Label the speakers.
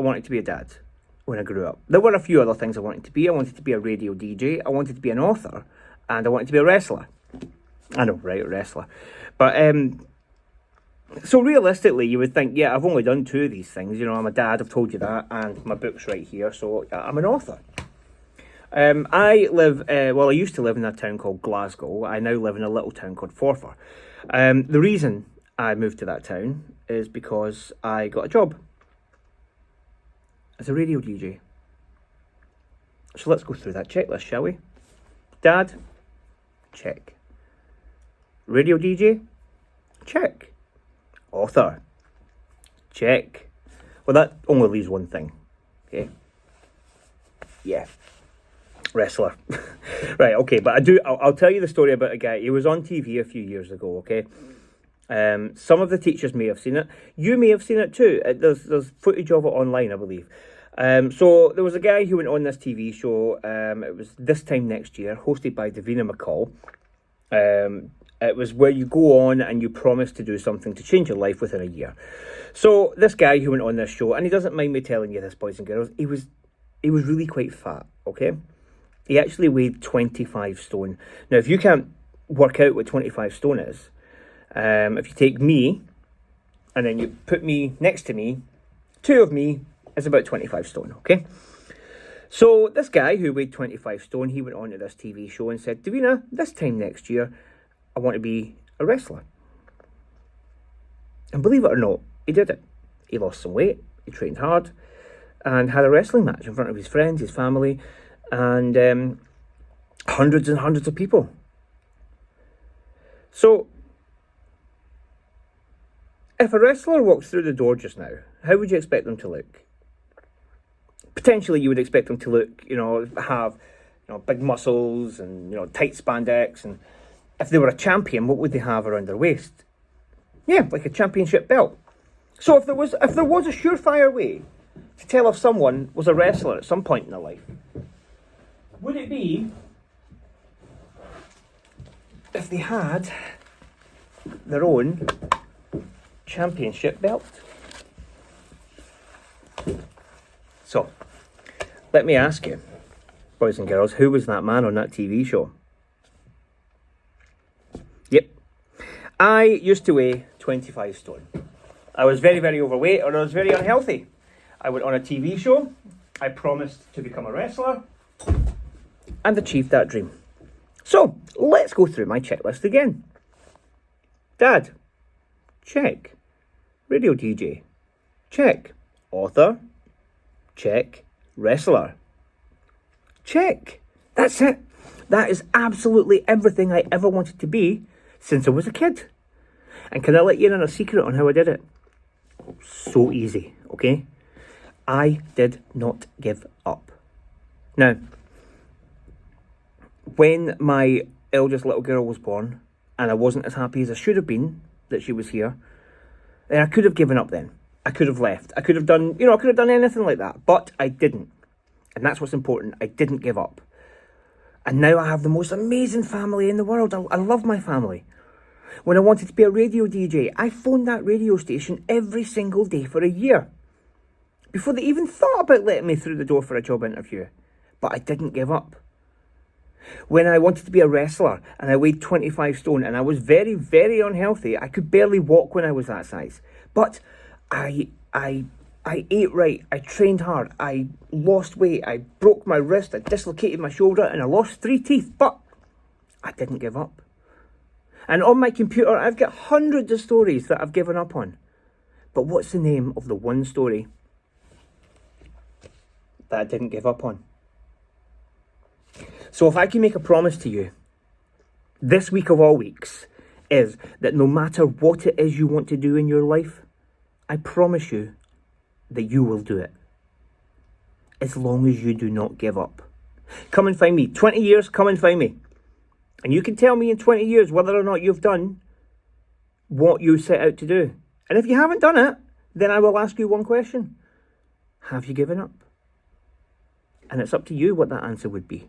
Speaker 1: I wanted to be a dad when I grew up. There were a few other things I wanted to be. I wanted to be a radio DJ. I wanted to be an author. And I wanted to be a wrestler. I know, right, a wrestler. But, so realistically, you would think, yeah, I've only done 2 of these things. You know, I'm a dad, I've told you that. And my book's right here. So I'm an author. I used to live in a town called Glasgow. I now live in a little town called Forfar. The reason I moved to that town is because I got a job as a radio DJ. So let's go through that checklist, shall we? Dad, check. Radio DJ, check. Author, check. Well, that only leaves one thing, okay? Yeah. Wrestler. Right, okay, but I'll tell you the story about a guy. He was on TV a few years ago, okay? Some of the teachers may have seen it. You may have seen it too. There's footage of it online, I believe. So there was a guy who went on this TV show. It was This Time Next Year, hosted by Davina McCall. It was where you go on and you promise to do something to change your life within a year. So this guy who went on this show, and he doesn't mind me telling you this, boys and girls, he was really quite fat, okay? He actually weighed 25 stone. Now, if you can't work out what 25 stone is, if you take me, and then you put me next to me, 2 of me is about 25 stone, okay? So this guy who weighed 25 stone, he went on to this TV show and said, Davina, this time next year, I want to be a wrestler. And believe it or not, he did it. He lost some weight, he trained hard, and had a wrestling match in front of his friends, his family, and hundreds and hundreds of people. So, if a wrestler walks through the door just now, how would you expect them to look? Potentially, you would expect them to look, have, big muscles and, tight spandex. And if they were a champion, what would they have around their waist? Yeah, like a championship belt. So if there was a surefire way to tell if someone was a wrestler at some point in their life, would it be if they had their own championship belt? So, let me ask you, boys and girls, who was that man on that TV show? Yep. I used to weigh 25 stone. I was very, very overweight, or I was very unhealthy. I went on a TV show. I promised to become a wrestler and achieved that dream. So, let's go through my checklist again. Dad, check. Radio DJ, check. Author, check. Wrestler, check. That's it. That is absolutely everything I ever wanted to be since I was a kid. And can I let you in on a secret on how I did it? So easy, okay? I did not give up. Now, when my eldest little girl was born, and I wasn't as happy as I should have been that she was here, then I could have given up then. I could have left. I could have done, I could have done anything like that, but I didn't. And that's what's important. I didn't give up. And now I have the most amazing family in the world. I love my family. When I wanted to be a radio DJ, I phoned that radio station every single day for a year, before they even thought about letting me through the door for a job interview. But I didn't give up. When I wanted to be a wrestler and I weighed 25 stone and I was very, very unhealthy, I could barely walk when I was that size. But I ate right, I trained hard, I lost weight, I broke my wrist, I dislocated my shoulder, and I lost 3 teeth, but I didn't give up. And on my computer, I've got hundreds of stories that I've given up on. But what's the name of the one story that I didn't give up on? So if I can make a promise to you, this week of all weeks, is that no matter what it is you want to do in your life, I promise you that you will do it. As long as you do not give up. Come and find me. 20 years, come and find me. And you can tell me in 20 years whether or not you've done what you set out to do. And if you haven't done it, then I will ask you one question. Have you given up? And it's up to you what that answer would be.